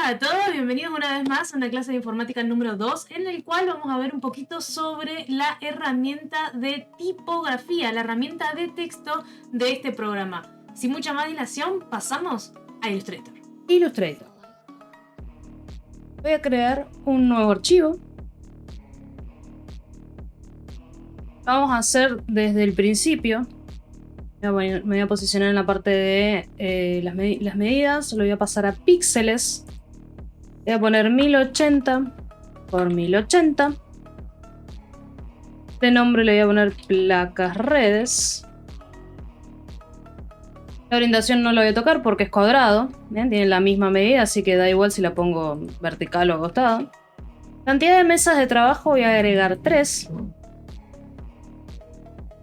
Hola a todos, bienvenidos una vez más a una clase de informática número 2 en el cual vamos a ver un poquito sobre la herramienta de tipografía, la herramienta de texto de este programa. Sin mucha más dilación, pasamos a Illustrator. Voy a crear un nuevo archivo. Vamos a hacer desde el principio. Me voy a posicionar en la parte de las medidas. Lo voy a pasar a píxeles. Voy a poner 1080 por 1080. De nombre le voy a poner placas redes. La orientación no la voy a tocar porque es cuadrado. ¿Bien? Tiene la misma medida, así que da igual si la pongo vertical o acostada. Cantidad de mesas de trabajo voy a agregar 3.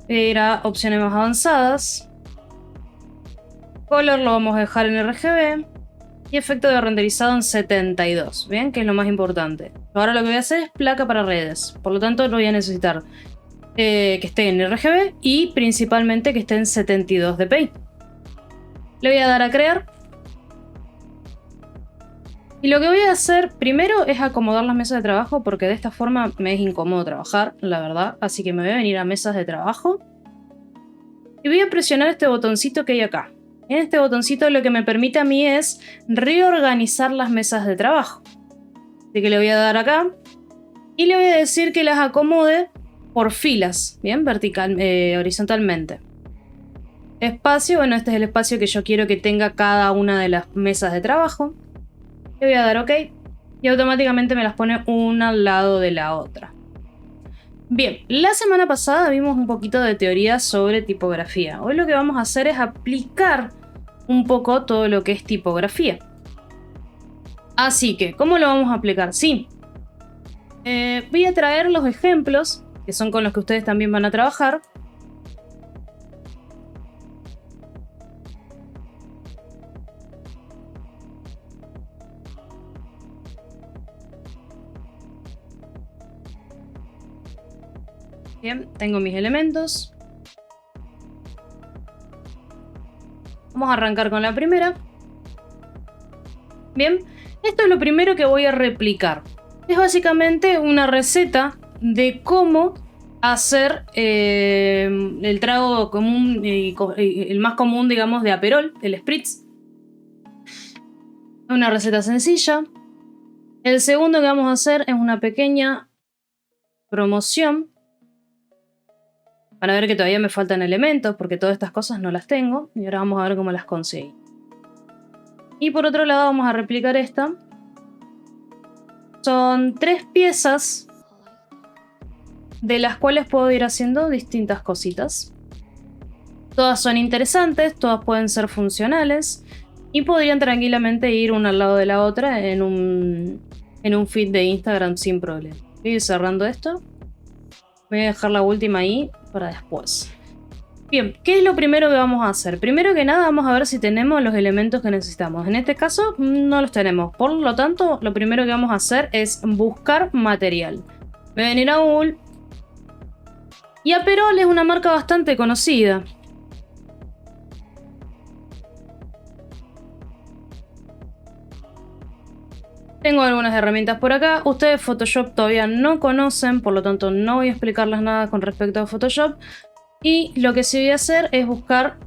Voy a ir a opciones más avanzadas. Color lo vamos a dejar en RGB. Y efecto de renderizado en 72. Bien, que es lo más importante. Ahora lo que voy a hacer es placa para redes. Por lo tanto, lo voy a necesitar que esté en RGB y principalmente que esté en 72 dpi. Le voy a dar a crear. Y lo que voy a hacer primero es acomodar las mesas de trabajo porque de esta forma me es incómodo trabajar, la verdad. Así que me voy a venir a mesas de trabajo. Y voy a presionar este botoncito que hay acá. En este botoncito lo que me permite a mí es reorganizar las mesas de trabajo. Así que le voy a dar acá. Y le voy a decir que las acomode por filas, bien, horizontalmente. Espacio, bueno, este es el espacio que yo quiero que tenga cada una de las mesas de trabajo. Le voy a dar OK. Y automáticamente me las pone una al lado de la otra. Bien, la semana pasada vimos un poquito de teoría sobre tipografía. Hoy lo que vamos a hacer es aplicar un poco todo lo que es tipografía. Así que, ¿cómo lo vamos a aplicar? Sí. Voy a traer los ejemplos, que son con los que ustedes también van a trabajar. Bien, tengo mis elementos. Vamos a arrancar con la primera. Bien, esto es lo primero que voy a replicar. Es básicamente una receta de cómo hacer el trago común, el más común, digamos, de Aperol, el Spritz. Una receta sencilla. El segundo que vamos a hacer es una pequeña promoción. Van a ver que todavía me faltan elementos porque todas estas cosas no las tengo. Y ahora vamos a ver cómo las conseguí. Y por otro lado vamos a replicar esta. Son 3 piezas de las cuales puedo ir haciendo distintas cositas. Todas son interesantes, todas pueden ser funcionales y podrían tranquilamente ir una al lado de la otra en un feed de Instagram sin problema. Voy a ir cerrando esto. Voy a dejar la última ahí para después. Bien, ¿qué es lo primero que vamos a hacer? Primero que nada vamos a ver si tenemos los elementos que necesitamos. En este caso no los tenemos. Por lo tanto, lo primero que vamos a hacer es buscar material. Voy a venir a Google. Y Aperol es una marca bastante conocida. Tengo algunas herramientas por acá. Ustedes Photoshop todavía no conocen, por lo tanto no voy a explicarles nada con respecto a Photoshop. Y lo que sí voy a hacer es buscar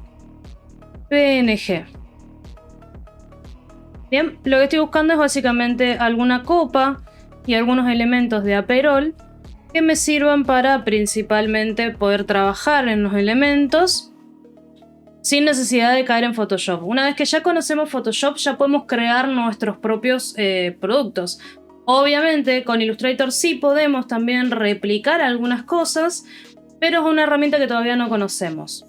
PNG. Bien, lo que estoy buscando es básicamente alguna copa y algunos elementos de Aperol que me sirvan para principalmente poder trabajar en los elementos sin necesidad de caer en Photoshop. Una vez que ya conocemos Photoshop, ya podemos crear nuestros propios productos. Obviamente, con Illustrator sí podemos también replicar algunas cosas, pero es una herramienta que todavía no conocemos.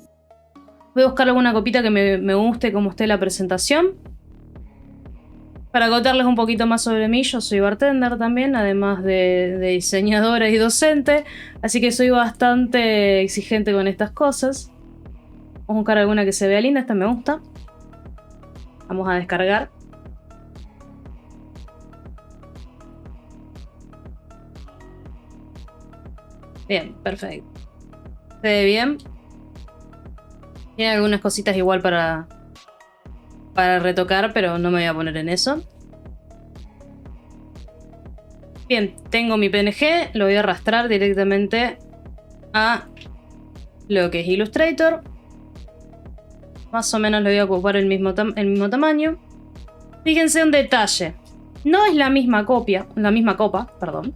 Voy a buscar alguna copita que me guste como esté la presentación. Para contarles un poquito más sobre mí, yo soy bartender también, además de diseñadora y docente, así que soy bastante exigente con estas cosas. Vamos a buscar alguna que se vea linda, esta me gusta. Vamos a descargar. Bien, perfecto. Se ve bien. Tiene algunas cositas igual para retocar, pero no me voy a poner en eso. Bien, tengo mi PNG, lo voy a arrastrar directamente a lo que es Illustrator. Más o menos le voy a ocupar el mismo tamaño. Fíjense un detalle. No es la misma copa, perdón.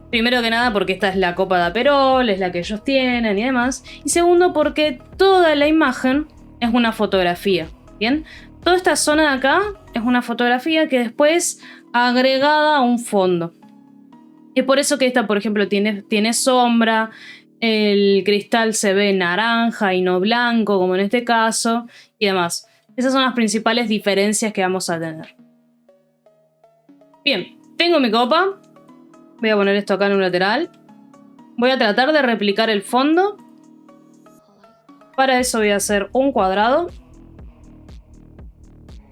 Primero que nada porque esta es la copa de Aperol, es la que ellos tienen y demás. Y segundo porque toda la imagen es una fotografía. Bien, toda esta zona de acá es una fotografía que después agregada a un fondo. Es por eso que esta, por ejemplo, tiene sombra. El cristal se ve naranja y no blanco, como en este caso, y demás. Esas son las principales diferencias que vamos a tener. Bien, tengo mi copa. Voy a poner esto acá en un lateral. Voy a tratar de replicar el fondo. Para eso voy a hacer un cuadrado.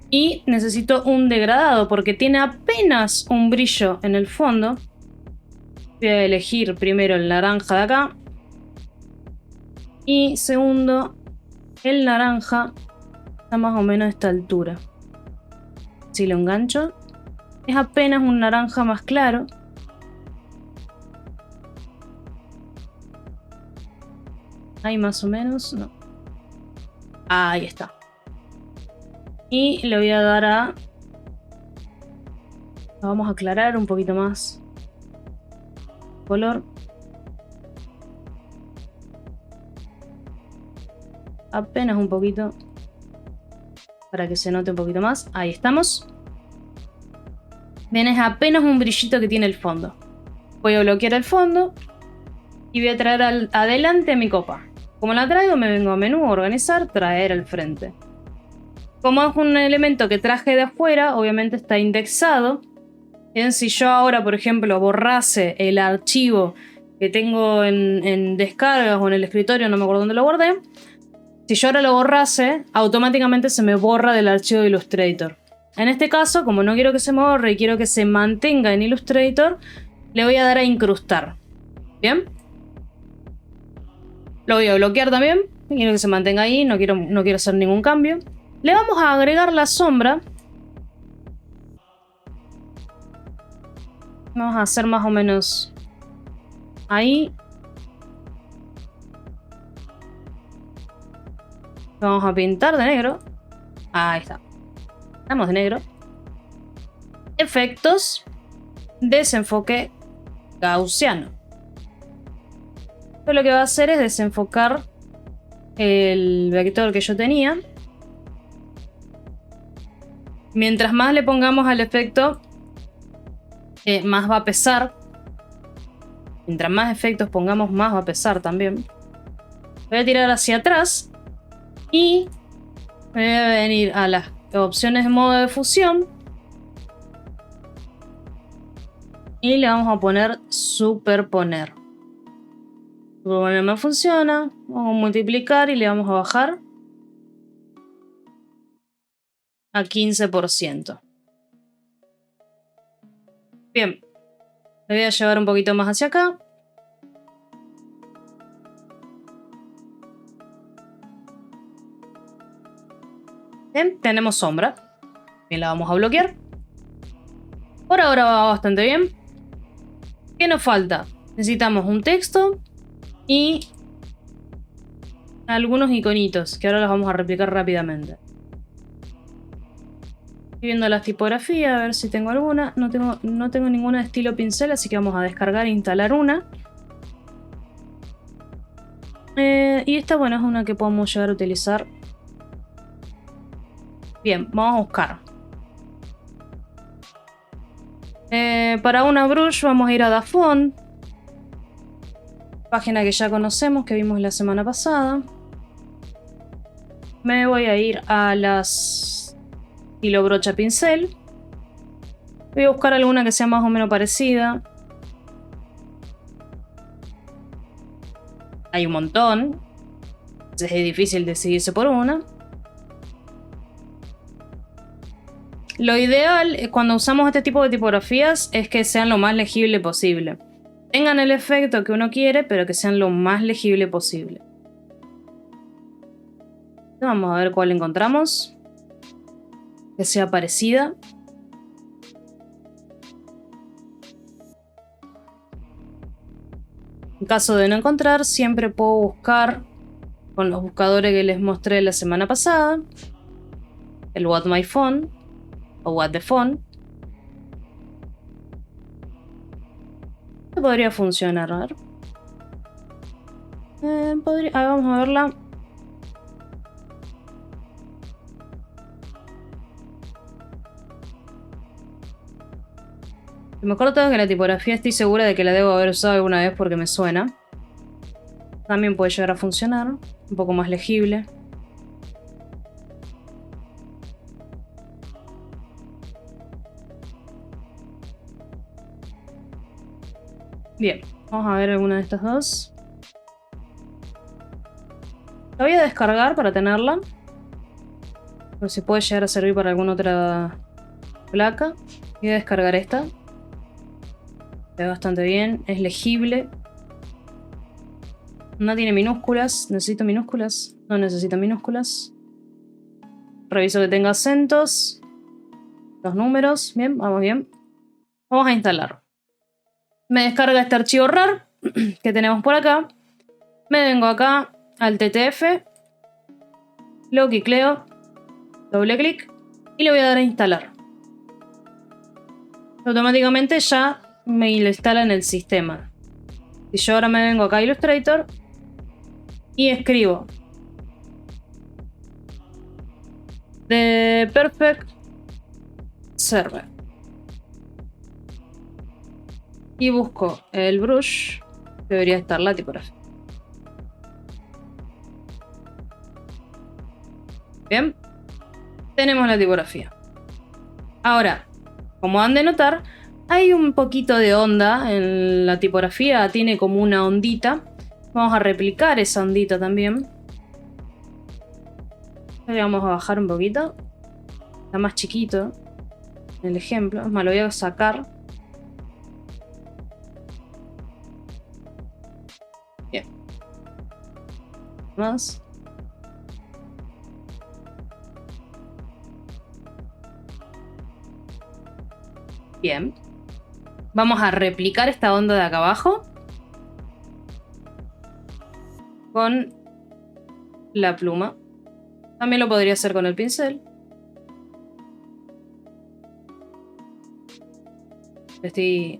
Y necesito un degradado porque tiene apenas un brillo en el fondo. Voy a elegir primero el naranja de acá. Y segundo, el naranja está más o menos a esta altura. Si lo engancho, es apenas un naranja más claro. Ahí más o menos, no. Ahí está. Y le voy a dar a... Lo vamos a aclarar un poquito más. Color. Apenas un poquito. Para que se note un poquito más. Ahí estamos. Ven, es apenas un brillito que tiene el fondo. Voy a bloquear el fondo. Y voy a traer adelante mi copa. Como la traigo, me vengo a menú, organizar, traer al frente. Como es un elemento que traje de afuera, obviamente está indexado. Bien, si yo ahora, por ejemplo, borrase el archivo que tengo en descargas o en el escritorio, no me acuerdo dónde lo guardé. Si yo ahora lo borrase, automáticamente se me borra del archivo de Illustrator. En este caso, como no quiero que se me borre y quiero que se mantenga en Illustrator, le voy a dar a incrustar. ¿Bien? Lo voy a bloquear también. Quiero que se mantenga ahí, no quiero hacer ningún cambio. Le vamos a agregar la sombra. Vamos a hacer más o menos ahí. Vamos a pintar de negro. Ahí está. Estamos de negro. Efectos. Desenfoque gaussiano. Esto lo que va a hacer es desenfocar el vector que yo tenía. Mientras más le pongamos al efecto, más va a pesar. Mientras más efectos pongamos, más va a pesar también. Voy a tirar hacia atrás. Y me voy a venir a las opciones de modo de fusión. Y le vamos a poner superponer. Superponer no funciona. Vamos a multiplicar y le vamos a bajar a 15%. Bien. Le voy a llevar un poquito más hacia acá. Bien, tenemos sombra. Bien, la vamos a bloquear. Por ahora va bastante bien. ¿Qué nos falta? Necesitamos un texto y algunos iconitos que ahora los vamos a replicar rápidamente. Estoy viendo las tipografías, a ver si tengo alguna. No tengo ninguna de estilo pincel, así que vamos a descargar e instalar una. Y esta, bueno, es una que podemos llegar a utilizar. Bien, vamos a buscar. Para una brush vamos a ir a Dafont. Página que ya conocemos, que vimos la semana pasada. Me voy a ir a las estilo brocha pincel. Voy a buscar alguna que sea más o menos parecida. Hay un montón. Es difícil decidirse por una. Lo ideal cuando usamos este tipo de tipografías es que sean lo más legible posible. Tengan el efecto que uno quiere, pero que sean lo más legible posible. Vamos a ver cuál encontramos. Que sea parecida. En caso de no encontrar, siempre puedo buscar con los buscadores que les mostré la semana pasada. El What My Phone o What the Phone. Esto podría funcionar, a ver. Vamos a verla. Me acuerdo que la tipografía estoy segura de que la debo haber usado alguna vez porque me suena. También puede llegar a funcionar. Un poco más legible. Bien, vamos a ver alguna de estas dos. La voy a descargar para tenerla. Por si puede llegar a servir para alguna otra placa. Voy a descargar esta. Se ve bastante bien, es legible. No tiene minúsculas. ¿Necesito minúsculas? No necesito minúsculas. Reviso que tenga acentos. Los números. Bien, vamos bien. Vamos a instalar. Me descarga este archivo RAR que tenemos por acá. Me vengo acá al TTF. Lo clicleo. Doble clic. Y le voy a dar a instalar. Automáticamente ya me lo instala en el sistema. Si yo ahora me vengo acá a Illustrator y escribo The Perfect Server y busco el brush, debería estar la tipografía. Bien, tenemos la tipografía. Ahora, como han de notar, hay un poquito de onda en la tipografía, tiene como una ondita. Vamos a replicar esa ondita también. Le vamos a bajar un poquito. Está más chiquito el ejemplo. Es más, lo voy a sacar. Bien. Más. Bien. Vamos a replicar esta onda de acá abajo con la pluma. También lo podría hacer con el pincel.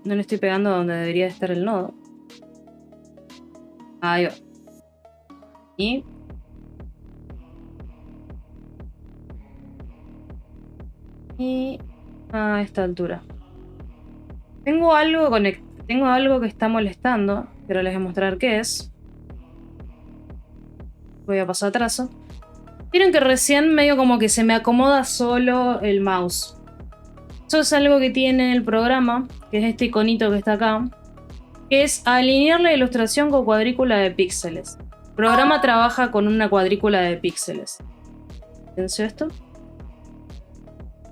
No le estoy pegando donde debería estar el nodo. Ahí va. Y a esta altura. Tengo algo que está molestando, pero les voy a mostrar qué es. Voy a pasar a trazo. Miren que recién medio como que se me acomoda solo el mouse. Eso es algo que tiene el programa, que es este iconito que está acá, que es alinear la ilustración con cuadrícula de píxeles. El programa trabaja con una cuadrícula de píxeles. ¿Fíjense esto?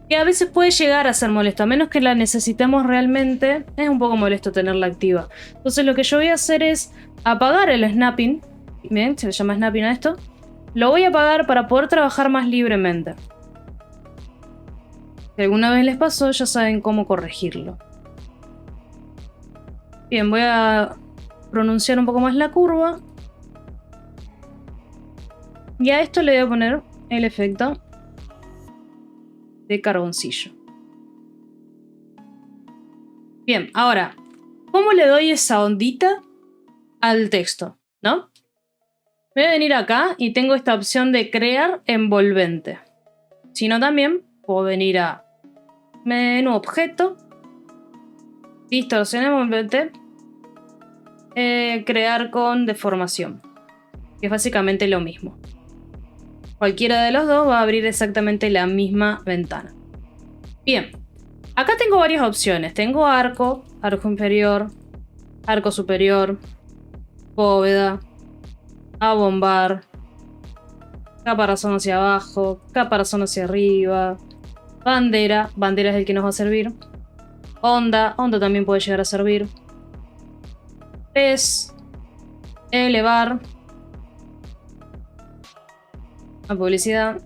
Que a veces puede llegar a ser molesto, a menos que la necesitemos realmente, es un poco molesto tenerla activa. Entonces lo que yo voy a hacer es apagar el snapping. Bien, se le llama snapping a esto. Lo voy a apagar para poder trabajar más libremente. Si alguna vez les pasó, ya saben cómo corregirlo. Bien, voy a pronunciar un poco más la curva. Y a esto le voy a poner el efecto de carboncillo. Bien, ahora, ¿cómo le doy esa ondita al texto? ¿No? Voy a venir acá y tengo esta opción de crear envolvente. Si no, también puedo venir a menú objeto, distorsión envolvente, crear con deformación, que es básicamente lo mismo. Cualquiera de los dos va a abrir exactamente la misma ventana. Bien, acá tengo varias opciones. Tengo arco, arco inferior, arco superior, bóveda, abombar, caparazón hacia abajo, caparazón hacia arriba, bandera, bandera es el que nos va a servir, onda, onda también puede llegar a servir, pez, elevar, la publicidad,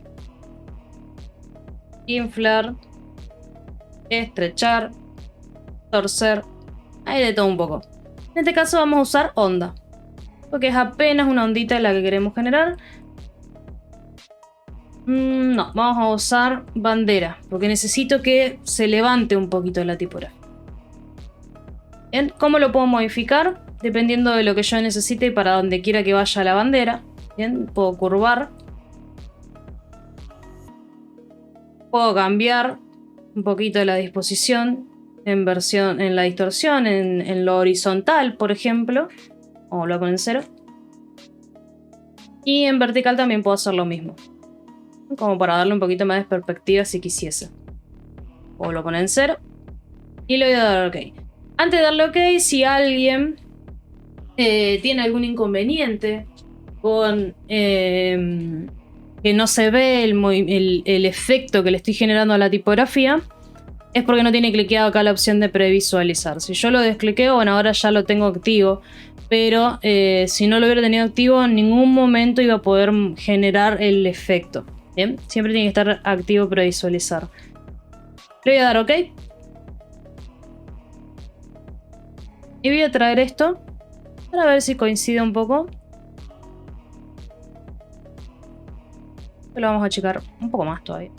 inflar, estrechar, torcer, hay de todo un poco. En este caso vamos a usar onda, porque es apenas una ondita la que queremos generar. No, vamos a usar bandera, porque necesito que se levante un poquito la tipografía. Bien, ¿cómo lo puedo modificar? Dependiendo de lo que yo necesite y para donde quiera que vaya la bandera. Bien, puedo curvar. Puedo cambiar un poquito la disposición en la distorsión, en lo horizontal, por ejemplo. O lo voy a poner en 0. Y en vertical también puedo hacer lo mismo. Como para darle un poquito más de perspectiva si quisiese. O lo poner en 0. Y le voy a dar OK. Antes de darle OK, si alguien tiene algún inconveniente con que no se ve el efecto que le estoy generando a la tipografía, es porque no tiene cliqueado acá la opción de previsualizar. Si yo lo descliqueo, bueno, ahora ya lo tengo activo, pero si no lo hubiera tenido activo, en ningún momento iba a poder generar el efecto. ¿Bien? Siempre tiene que estar activo previsualizar. Le voy a dar OK. Y voy a traer esto para ver si coincide un poco. Lo vamos a achicar un poco más todavía.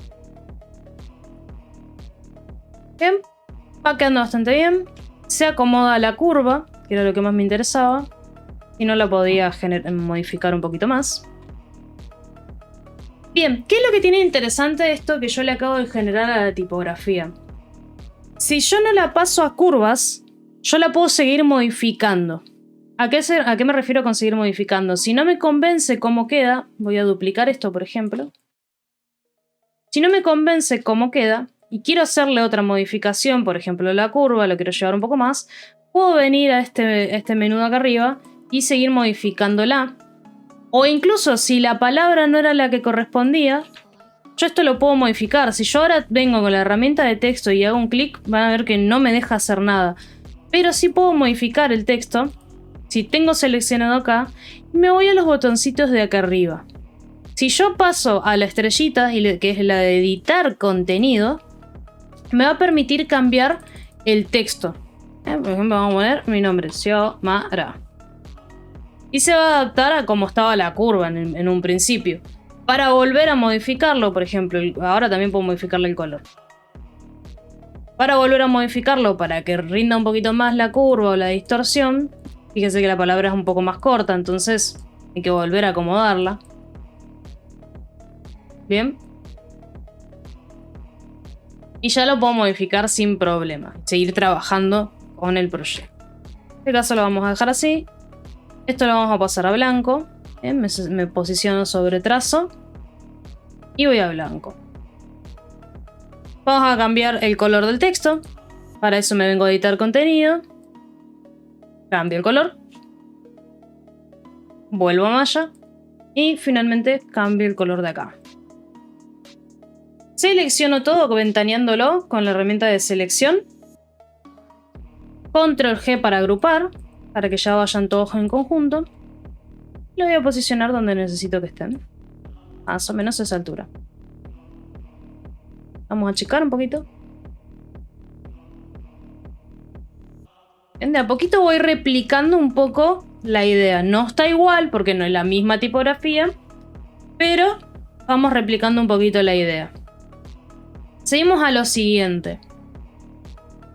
Bien, va quedando bastante bien. Se acomoda la curva, que era lo que más me interesaba. Y no la podía modificar un poquito más. Bien, ¿qué es lo que tiene interesante esto que yo le acabo de generar a la tipografía? Si yo no la paso a curvas, yo la puedo seguir modificando. ¿A qué me refiero con seguir modificando? Si no me convence cómo queda, voy a duplicar esto, por ejemplo. Si no me convence cómo queda y quiero hacerle otra modificación, por ejemplo la curva, lo quiero llevar un poco más, puedo venir a este menú de acá arriba y seguir modificándola. O incluso si la palabra no era la que correspondía, yo esto lo puedo modificar. Si yo ahora vengo con la herramienta de texto y hago un clic, van a ver que no me deja hacer nada. Pero sí puedo modificar el texto. Si tengo seleccionado acá, me voy a los botoncitos de acá arriba. Si yo paso a la estrellita, que es la de editar contenido, me va a permitir cambiar el texto. Por ejemplo, vamos a poner mi nombre, Xiomara. Y se va a adaptar a cómo estaba la curva en un principio. Para volver a modificarlo, por ejemplo, ahora también puedo modificarle el color. Para volver a modificarlo, para que rinda un poquito más la curva o la distorsión, fíjense que la palabra es un poco más corta, entonces hay que volver a acomodarla. Bien. Y ya lo puedo modificar sin problema. Seguir trabajando con el proyecto. En este caso lo vamos a dejar así. Esto lo vamos a pasar a blanco. Bien, me posiciono sobre trazo. Y voy a blanco. Vamos a cambiar el color del texto. Para eso me vengo a editar contenido. Cambio el color. Vuelvo a malla. Y finalmente cambio el color de acá. Selecciono todo ventaneándolo con la herramienta de selección. Control G para agrupar, para que ya vayan todos en conjunto. Lo voy a posicionar donde necesito que estén. Más o menos a esa altura. Vamos a achicar un poquito. De a poquito voy replicando un poco la idea. No está igual porque no es la misma tipografía, pero vamos replicando un poquito la idea. Seguimos a lo siguiente.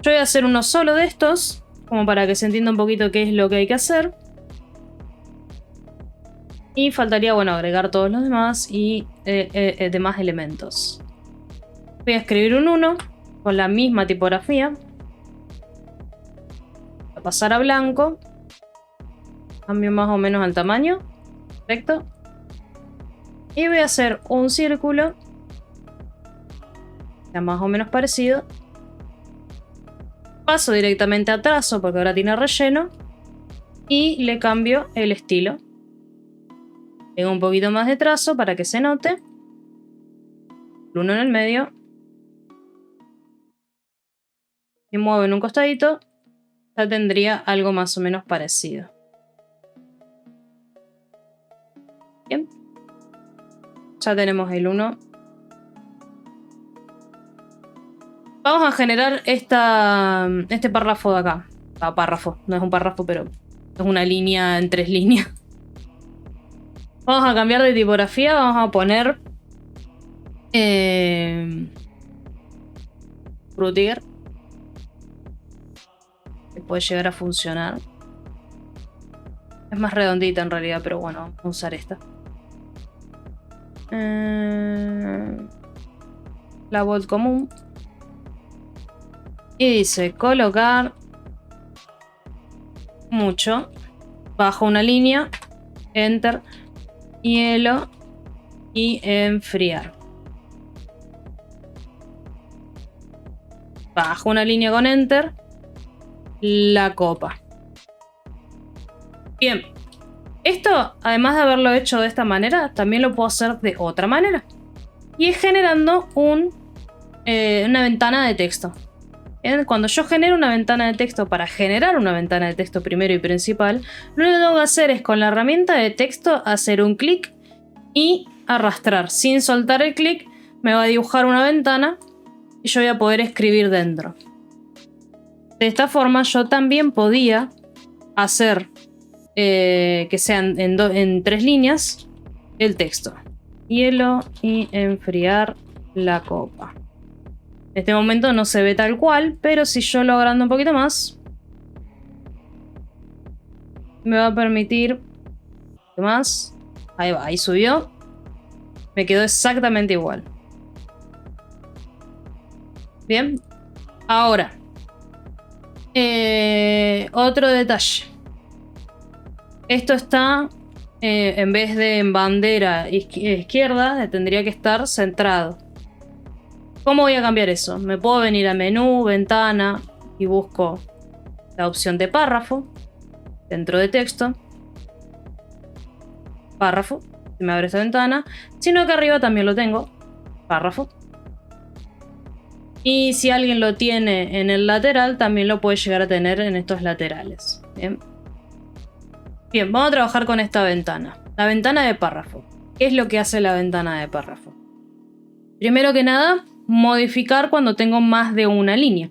Yo voy a hacer uno solo de estos, como para que se entienda un poquito qué es lo que hay que hacer. Y faltaría, bueno, agregar todos los demás y demás elementos. Voy a escribir un 1 con la misma tipografía. Voy a pasar a blanco. Cambio más o menos el tamaño. Perfecto. Y voy a hacer un círculo. Más o menos parecido. Paso directamente a trazo porque ahora tiene relleno. Y le cambio el estilo. Tengo un poquito más de trazo para que se note. Uno en el medio. Y muevo en un costadito. Ya tendría algo más o menos parecido. Bien. Ya tenemos el 1. Vamos a generar este párrafo de acá. párrafo. No es un párrafo, pero es una línea en 3 líneas. Vamos a cambiar de tipografía. Vamos a poner Frutiger. Que puede llegar a funcionar. Es más redondita en realidad, pero bueno, vamos a usar esta. La bold común. Y dice colocar mucho. Bajo una línea. Enter. Hielo. Y enfriar. Bajo una línea con enter. La copa. Bien. Esto, además de haberlo hecho de esta manera, también lo puedo hacer de otra manera. Y es generando una ventana de texto. Cuando yo genero una ventana de texto, para generar una ventana de texto primero y principal, lo único que tengo que hacer es con la herramienta de texto hacer un clic y arrastrar. Sin soltar el clic, me va a dibujar una ventana y yo voy a poder escribir dentro. De esta forma yo también podía hacer que sean en 3 líneas el texto. Hielo y enfriar la copa. En este momento no se ve tal cual, pero si yo lo agrando un poquito más, me va a permitir más. Ahí va, ahí subió. Me quedó exactamente igual. Bien. Ahora, otro detalle. Esto está, en vez de en bandera izquierda, tendría que estar centrado. ¿Cómo voy a cambiar eso? Me puedo venir a menú, ventana y busco la opción de párrafo dentro de texto. Párrafo. Se me abre esta ventana. Si no, acá arriba también lo tengo. Párrafo. Y si alguien lo tiene en el lateral, también lo puede llegar a tener en estos laterales. Bien. Bien, vamos a trabajar con esta ventana. La ventana de párrafo. ¿Qué es lo que hace la ventana de párrafo? Primero que nada, modificar cuando tengo más de una línea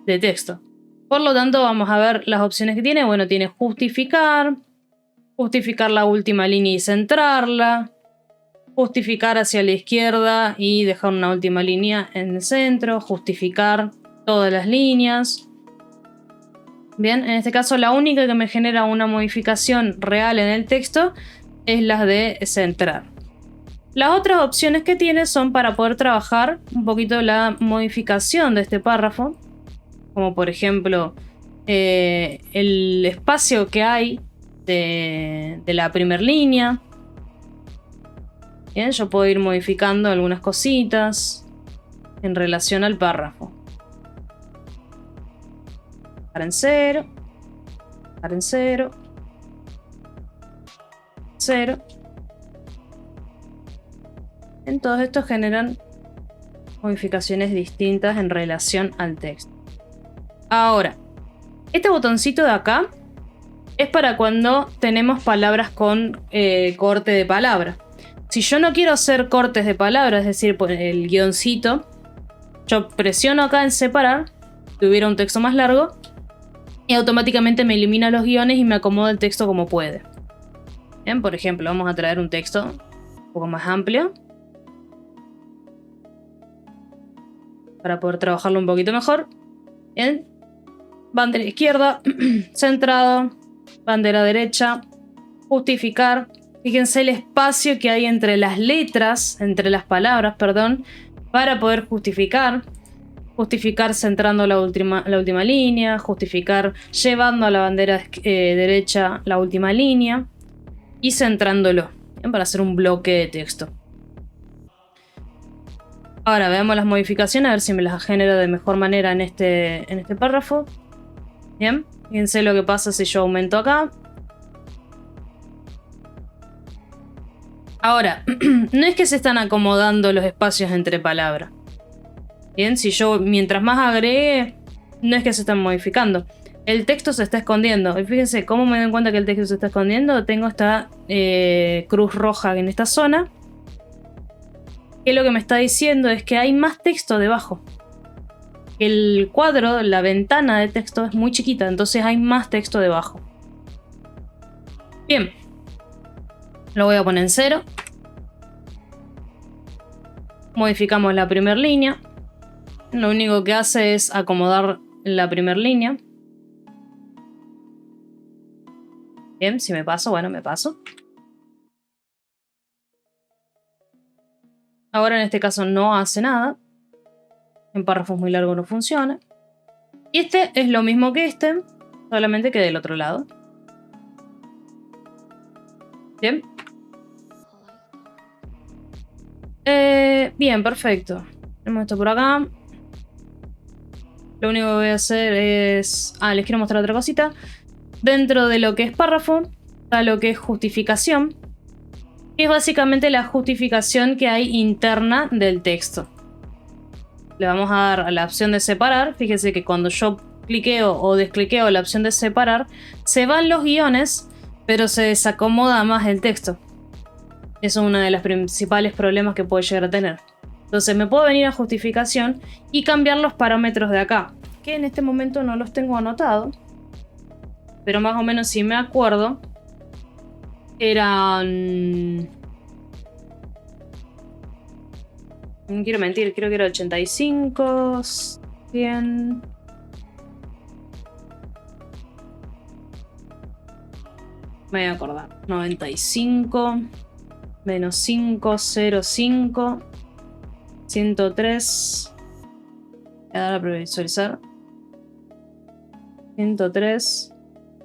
de texto. Por lo tanto, vamos a ver las opciones que tiene. Bueno, tiene justificar, justificar la última línea y centrarla, justificar hacia la izquierda y dejar una última línea en el centro, justificar todas las líneas. Bien, en este caso la única que me genera una modificación real en el texto es la de centrar. Las otras opciones que tiene son para poder trabajar un poquito la modificación de este párrafo, como por ejemplo el espacio que hay de la primera línea. Bien, yo puedo ir modificando algunas cositas en relación al párrafo. Dejar en 0, dejar en 0, 0. En todos estos generan modificaciones distintas en relación al texto. Ahora, este botoncito de acá es para cuando tenemos palabras con corte de palabra. Si yo no quiero hacer cortes de palabras, es decir, por el guioncito, yo presiono acá en separar, si hubiera un texto más largo, y automáticamente me elimina los guiones y me acomoda el texto como puede. Bien, por ejemplo, vamos a traer un texto un poco más amplio para poder trabajarlo un poquito mejor. Bien, bandera izquierda, centrado, bandera derecha, justificar. Fíjense el espacio que hay entre las letras, entre las palabras, perdón, para poder justificar. Justificar centrando la última línea, justificar llevando a la bandera derecha la última línea y centrándolo, ¿bien? Para hacer un bloque de texto. Ahora veamos las modificaciones, a ver si me las genera de mejor manera en este párrafo. Bien, fíjense lo que pasa si yo aumento acá. Ahora, no es que se están acomodando los espacios entre palabras. Bien, si yo mientras más agregue, no es que se están modificando. El texto se está escondiendo. Y fíjense cómo me doy cuenta que el texto se está escondiendo. Tengo esta cruz roja en esta zona. Que lo que me está diciendo es que hay más texto debajo. el cuadro, la ventana de texto es muy chiquita, entonces hay más texto debajo. Bien. Lo voy a poner en 0. Modificamos la primera línea. Lo único que hace es acomodar la primera línea. Bien, si me paso, bueno, me paso. Ahora en este caso no hace nada. En párrafos muy largos no funciona. Y este es lo mismo que este, solamente que del otro lado. Bien. Bien, perfecto. Tenemos esto por acá. Lo único que voy a hacer es... les quiero mostrar otra cosita. Dentro de lo que es párrafo, está lo que es justificación. Que es básicamente la justificación que hay interna del texto. Le vamos a dar a la opción de separar. Fíjense que cuando yo cliqueo o descliqueo la opción de separar, se van los guiones, pero se desacomoda más el texto. Eso es uno de los principales problemas que puede llegar a tener. Entonces me puedo venir a justificación y cambiar los parámetros de acá, que en este momento no los tengo anotados, pero más o menos si me acuerdo eran... No quiero mentir, creo que era 85, 100... Me voy a acordar. 95, menos 5, 0, 5, 103. Voy a dar a previsualizar. 103.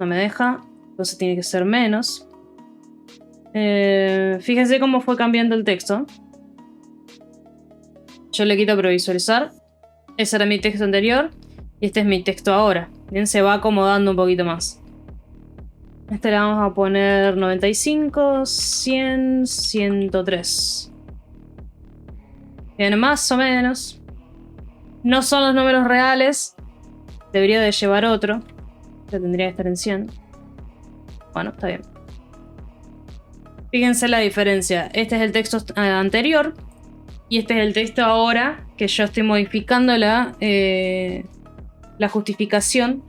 No me deja. Entonces tiene que ser menos. Fíjense cómo fue cambiando el texto. Yo le quito previsualizar. Ese era mi texto anterior. Y este es mi texto ahora. Bien, se va acomodando un poquito más. Este le vamos a poner 95, 100, 103. Bien, más o menos. No son los números reales. Debería de llevar otro. Que tendría que estar en 100. Bueno, está bien. Fíjense la diferencia. Este es el texto anterior. Y este es el texto ahora. Que yo estoy modificando la justificación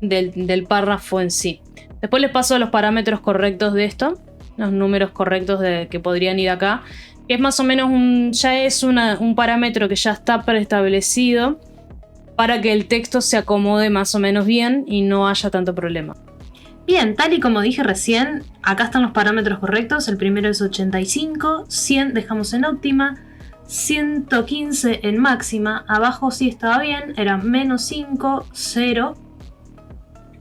del párrafo en sí. Después les paso los parámetros correctos de esto. Los números correctos que podrían ir acá. Que es más o menos un parámetro que ya está preestablecido. Para que el texto se acomode más o menos bien y no haya tanto problema. Bien, tal y como dije recién, acá están los parámetros correctos. El primero es 85, 100 dejamos en óptima, 115 en máxima. Abajo sí estaba bien, eran menos 5, 0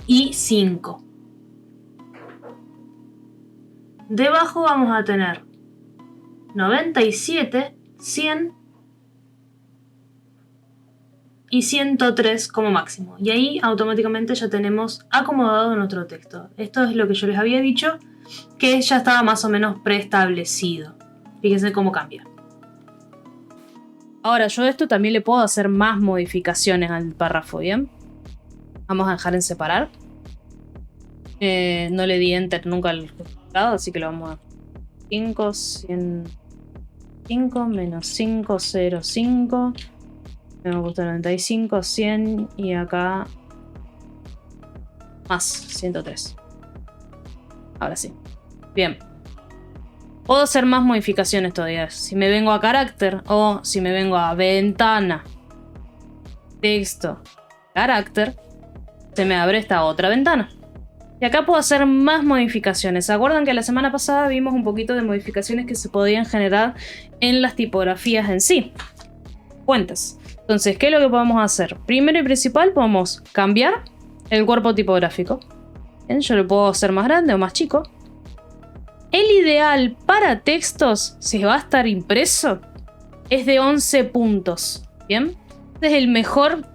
y 5. Debajo vamos a tener 97, 100 y 103 como máximo. Y ahí automáticamente ya tenemos acomodado nuestro texto. Esto es lo que yo les había dicho, que ya estaba más o menos preestablecido. Fíjense cómo cambia. Ahora, yo de esto también le puedo hacer más modificaciones al párrafo, ¿bien? Vamos a dejar en separar. No le di enter nunca al resultado, así que lo vamos a... 5, 105, menos 5, 0, 5... Me gusta 95, 100 y acá más 103. Ahora sí. Bien. Puedo hacer más modificaciones todavía. Si me vengo a carácter o si me vengo a ventana, texto, carácter, se me abre esta otra ventana. Y acá puedo hacer más modificaciones. ¿Se acuerdan que la semana pasada vimos un poquito de modificaciones que se podían generar en las tipografías en sí? Fuentes. Entonces, ¿qué es lo que podemos hacer? Primero y principal, podemos cambiar el cuerpo tipográfico. ¿Bien? Yo lo puedo hacer más grande o más chico. El ideal para textos, si va a estar impreso, es de 11 puntos. ¿Bien? Este es el mejor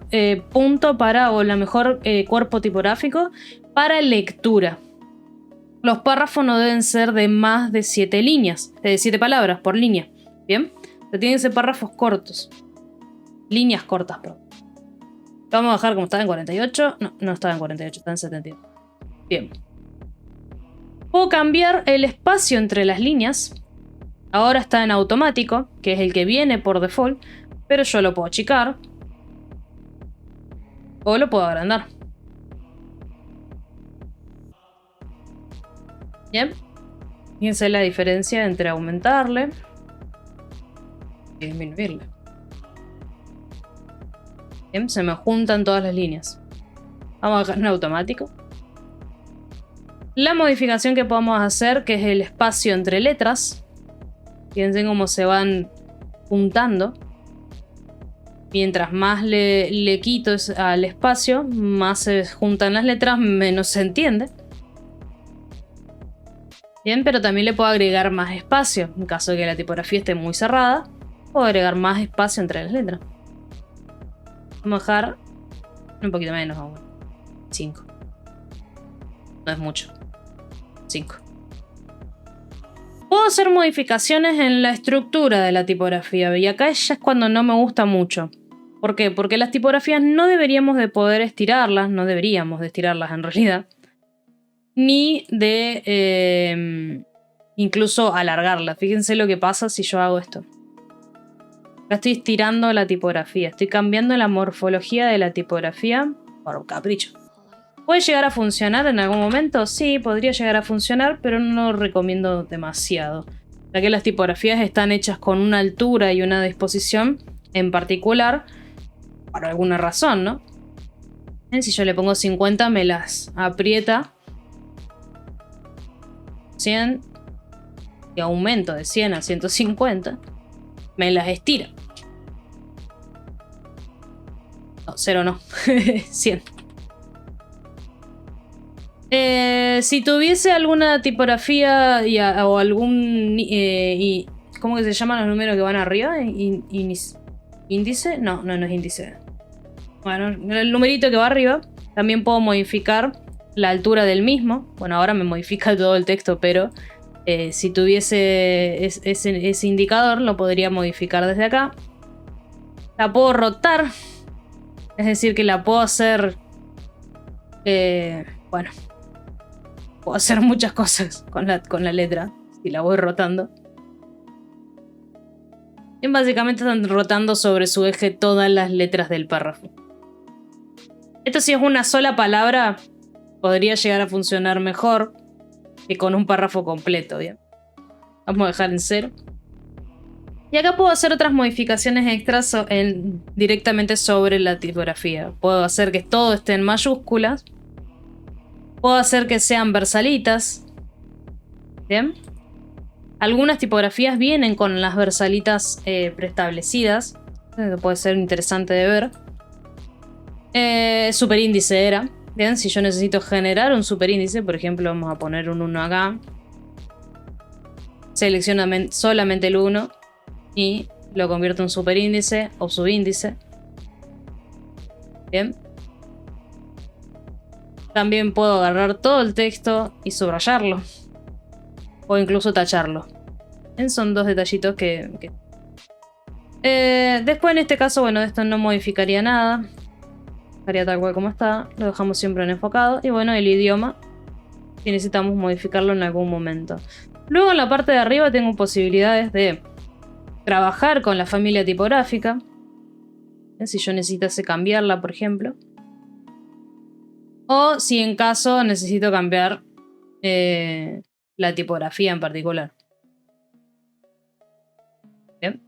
punto para, o la mejor cuerpo tipográfico para lectura. Los párrafos no deben ser de más de 7 líneas, de 7 palabras por línea. ¿Bien? Tienen que ser párrafos cortos. Líneas cortas, perdón. Lo vamos a dejar como estaba en 48. No estaba en 48, está en 72. Bien. Puedo cambiar el espacio entre las líneas. Ahora está en automático, que es el que viene por default. Pero yo lo puedo achicar. O lo puedo agrandar. Bien. Fíjense la diferencia entre aumentarle y disminuirle. Bien, se me juntan todas las líneas. Vamos a dejar en automático. La modificación que podemos hacer, que es el espacio entre letras. Fíjense cómo se van juntando. Mientras más le quito al espacio, más se juntan las letras, menos se entiende. Bien, pero también le puedo agregar más espacio. En caso de que la tipografía esté muy cerrada, puedo agregar más espacio entre las letras. Vamos a dejar un poquito menos aún. 5. No es mucho. 5. Puedo hacer modificaciones en la estructura de la tipografía. Y acá ya es cuando no me gusta mucho. ¿Por qué? Porque las tipografías no deberíamos de poder estirarlas. No deberíamos de estirarlas en realidad. Ni de incluso alargarlas. Fíjense lo que pasa si yo hago esto. Acá estoy estirando la tipografía. Estoy cambiando la morfología de la tipografía por un capricho. ¿Puede llegar a funcionar en algún momento? Sí, podría llegar a funcionar, pero no lo recomiendo demasiado. Ya que las tipografías están hechas con una altura y una disposición en particular, por alguna razón, ¿no? Si yo le pongo 50, me las aprieta 100 y aumento de 100 a 150, me las estira. No, 0 no, 100. Si tuviese alguna tipografía o algún... ¿cómo que se llaman los números que van arriba? ¿Índice? No, no es índice. Bueno, el numerito que va arriba. También puedo modificar la altura del mismo. Bueno, ahora me modifica todo el texto, pero si tuviese ese indicador, lo podría modificar desde acá. La puedo rotar. Es decir, que la puedo hacer... bueno... Puedo hacer muchas cosas con la letra, si la voy rotando. Y básicamente están rotando sobre su eje todas las letras del párrafo. Esto si es una sola palabra, podría llegar a funcionar mejor que con un párrafo completo, ¿bien? Vamos a dejar en 0. Y acá puedo hacer otras modificaciones extras directamente sobre la tipografía. Puedo hacer que todo esté en mayúsculas. Puedo hacer que sean versalitas. Bien. Algunas tipografías vienen con las versalitas preestablecidas. Eso puede ser interesante de ver. Superíndice era. Bien, si yo necesito generar un superíndice, por ejemplo, vamos a poner un 1 acá. Selecciono solamente el 1 y lo convierto en superíndice o subíndice. Bien. También puedo agarrar todo el texto y subrayarlo. O incluso tacharlo. Son dos detallitos que... después en este caso, bueno, esto no modificaría nada. Dejaría tal cual como está. Lo dejamos siempre en enfocado. Y bueno, el idioma. Si necesitamos modificarlo en algún momento. Luego en la parte de arriba tengo posibilidades de trabajar con la familia tipográfica. Si yo necesitase cambiarla, por ejemplo. O si en caso necesito cambiar la tipografía en particular. Bien.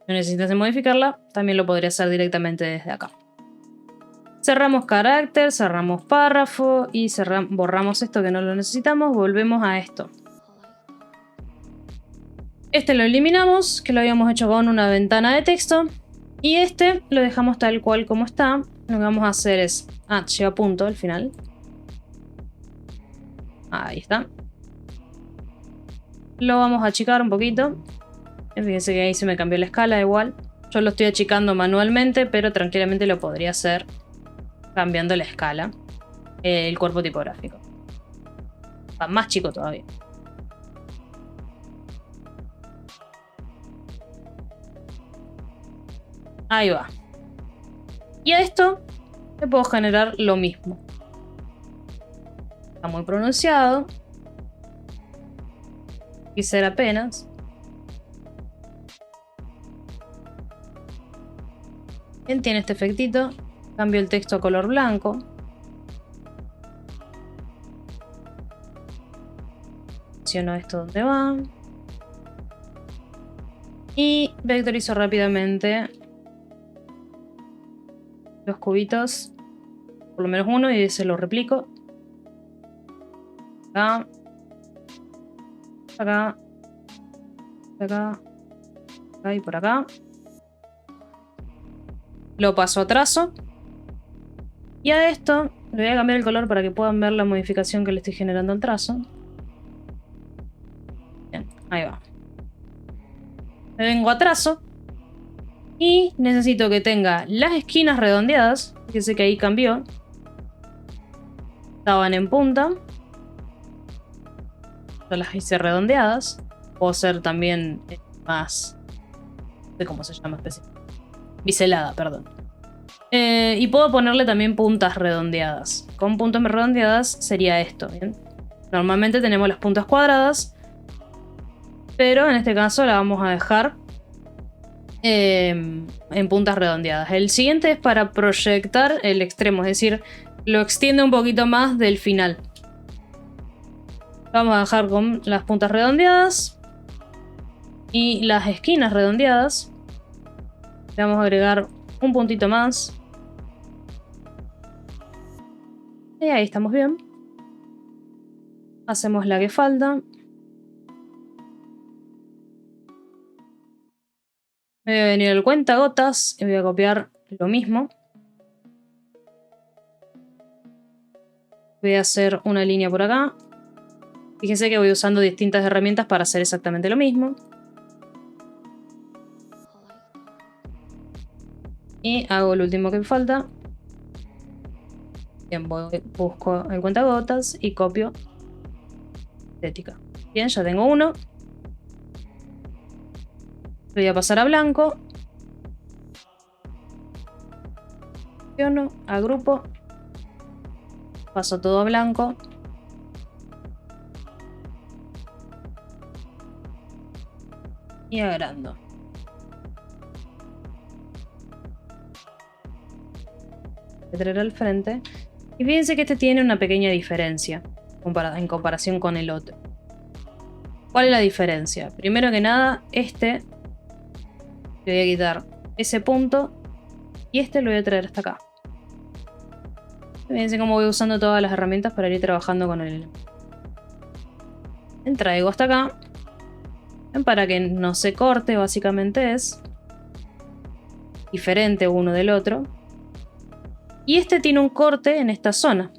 Si necesitase modificarla, también lo podría hacer directamente desde acá. Cerramos carácter, cerramos párrafo y borramos esto que no lo necesitamos. Volvemos a esto. Este lo eliminamos, que lo habíamos hecho con una ventana de texto. Y este lo dejamos tal cual como está. Lo que vamos a hacer es... llega a punto al final. Ahí está. Lo vamos a achicar un poquito. Fíjense que ahí se me cambió la escala igual. Yo lo estoy achicando manualmente, pero tranquilamente lo podría hacer cambiando la escala. El cuerpo tipográfico. Va más chico todavía. Ahí va. Y a esto le puedo generar lo mismo. Está muy pronunciado. Quisiera apenas. Bien, tiene este efectito. Cambio el texto a color blanco. Selecciono esto donde va. Y vectorizo rápidamente los cubitos. Por lo menos uno y se lo replico. Acá. Acá. Acá. Acá y por acá. Lo paso a trazo. Y a esto le voy a cambiar el color para que puedan ver la modificación que le estoy generando al trazo. Bien, ahí va. Me vengo a trazo. Y necesito que tenga las esquinas redondeadas. Fíjense que ahí cambió. Estaban en punta. Yo las hice redondeadas. Puedo ser también más... No sé cómo se llama específicamente. Biselada, perdón. Y puedo ponerle también puntas redondeadas. Con puntas redondeadas sería esto, ¿bien? Normalmente tenemos las puntas cuadradas, pero en este caso la vamos a dejar en puntas redondeadas. El siguiente es para proyectar el extremo, es decir, lo extiende un poquito más del final. Vamos a dejar con las puntas redondeadas y las esquinas redondeadas. Le vamos a agregar un puntito más. Y ahí estamos bien. Hacemos la que falta. Me voy a venir al cuentagotas y voy a copiar lo mismo. Voy a hacer una línea por acá. Fíjense que voy usando distintas herramientas para hacer exactamente lo mismo. Y hago lo último que me falta. Bien, busco el cuentagotas y copio estética. Bien, ya tengo uno. Voy a pasar a blanco. Selecciono, agrupo. Paso todo a blanco. Y agrando. Voy a traer al frente. Y fíjense que este tiene una pequeña diferencia en comparación con el otro. ¿Cuál es la diferencia? Primero que nada, le voy a quitar ese punto y este lo voy a traer hasta acá. Fíjense cómo voy usando todas las herramientas para ir trabajando con el elemento. Traigo hasta acá. Para que no se corte, básicamente es diferente uno del otro. Y este tiene un corte en esta zona.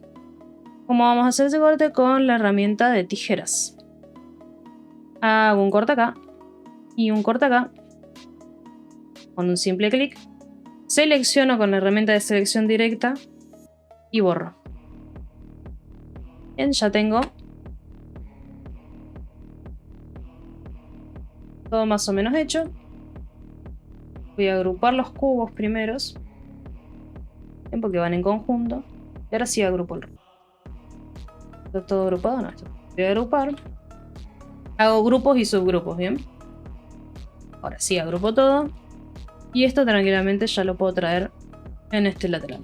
¿Cómo vamos a hacer ese corte? Con la herramienta de tijeras. Hago un corte acá y un corte acá. Con un simple clic. Selecciono con la herramienta de selección directa y borro. Bien, ya tengo todo más o menos hecho. Voy a agrupar los cubos primeros. Porque van en conjunto. Y ahora sí agrupo el resto. ¿Está todo agrupado? No, esto voy a agrupar. Hago grupos y subgrupos, ¿bien? Ahora sí agrupo todo. Y esto tranquilamente ya lo puedo traer en este lateral.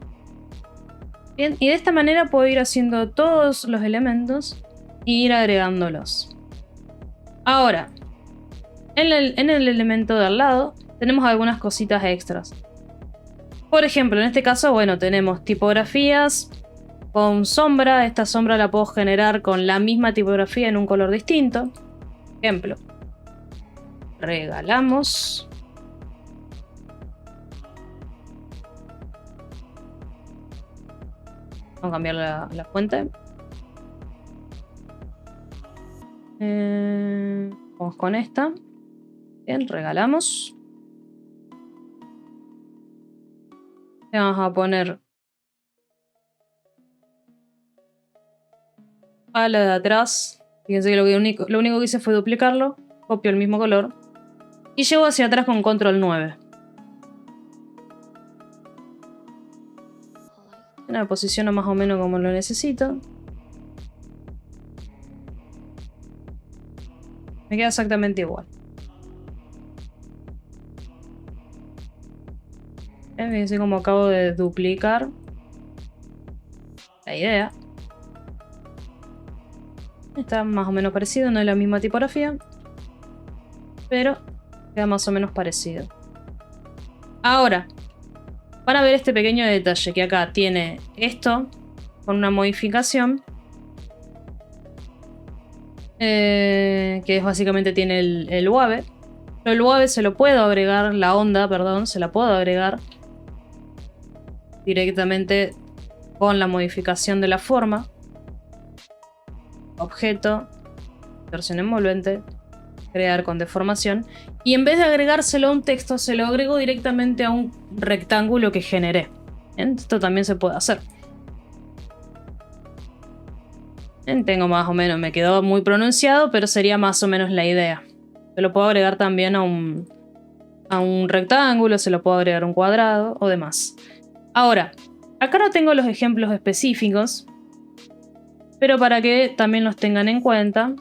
Bien, y de esta manera puedo ir haciendo todos los elementos e ir agregándolos. Ahora, en el elemento de al lado tenemos algunas cositas extras. Por ejemplo, en este caso, bueno, tenemos tipografías con sombra. Esta sombra la puedo generar con la misma tipografía en un color distinto. Ejemplo. Regalamos. Vamos a cambiar la fuente. Vamos con esta. Bien, regalamos. Le vamos a poner a la de atrás. Fíjense que lo único que hice fue duplicarlo. Copio el mismo color. Y llevo hacia atrás con control 9. Me posiciono más o menos como lo necesito. Me queda exactamente igual. Fíjense como acabo de duplicar la idea. Está más o menos parecido, no es la misma tipografía, pero queda más o menos parecido. Ahora, para ver este pequeño detalle que acá tiene esto con una modificación, que es básicamente tiene el wave. El wave se lo puedo agregar, la onda, perdón, se la puedo agregar directamente con la modificación de la forma. Objeto, versión envolvente, crear con deformación. Y en vez de agregárselo a un texto, se lo agrego directamente a un rectángulo que generé. Esto también se puede hacer. Tengo más o menos, me quedó muy pronunciado, pero sería más o menos la idea. Se lo puedo agregar también a un rectángulo, se lo puedo agregar a un cuadrado o demás. Ahora, acá no tengo los ejemplos específicos, pero para que también los tengan en cuenta.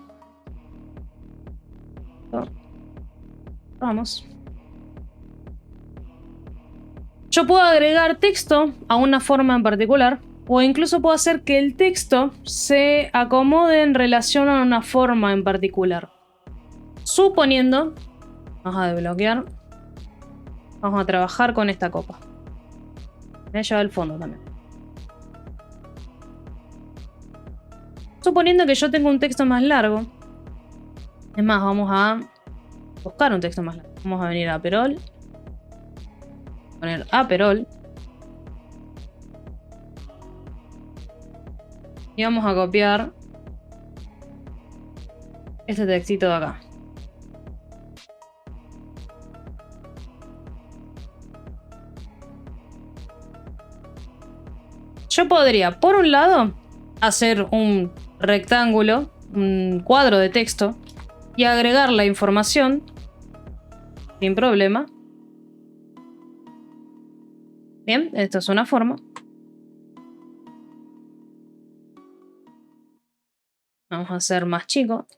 Vamos. Yo puedo agregar texto a una forma en particular, o incluso puedo hacer que el texto se acomode en relación a una forma en particular. Suponiendo, vamos a desbloquear, vamos a trabajar con esta copa. Me ha llevado el fondo también. Suponiendo que yo tengo un texto más largo, es más, vamos a buscar un texto más largo. Vamos a venir a Aperol, poner Aperol y vamos a copiar este textito de acá. Yo podría, por un lado, hacer un rectángulo, un cuadro de texto y agregar la información sin problema. Bien, esto es una forma. Vamos a hacer más chico.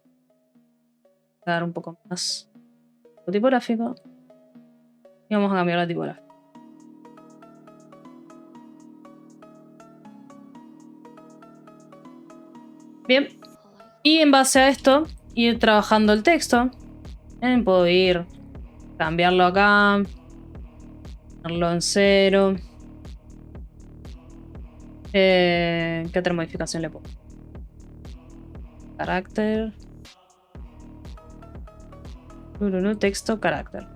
Dar un poco más tipográfico. Y vamos a cambiar la tipografía. Bien. Y en base a esto, ir trabajando el texto. Puedo ir, cambiarlo acá. Ponerlo en 0. ¿Qué otra modificación le pongo? Carácter. Texto, carácter.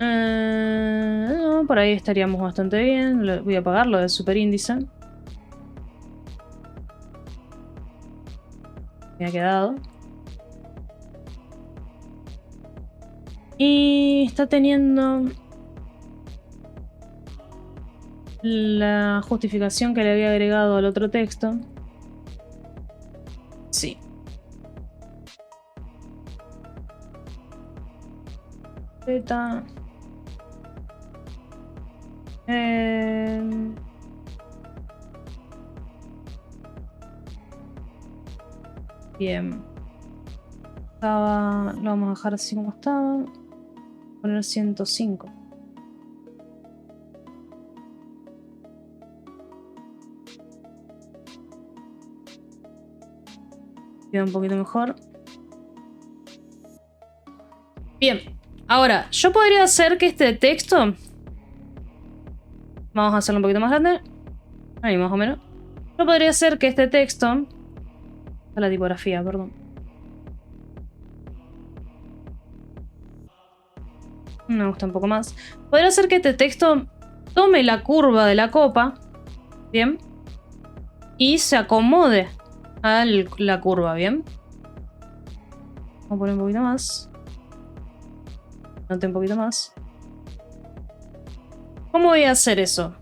No, por ahí estaríamos bastante bien. Voy a apagar lo de superíndice. Me ha quedado. Y está teniendo la justificación que le había agregado al otro texto. Sí. Z. Bien. Lo vamos a dejar así como estaba. Poner 105. Queda un poquito mejor. Bien. Ahora, yo podría hacer que este texto... Vamos a hacerlo un poquito más grande. Ahí más o menos. Yo podría hacer que este texto... La tipografía, perdón. Me gusta un poco más. Podría hacer que este texto tome la curva de la copa. Bien. Y se acomode a la curva, bien. Vamos a poner un poquito más. Note un poquito más. ¿Cómo voy a hacer eso?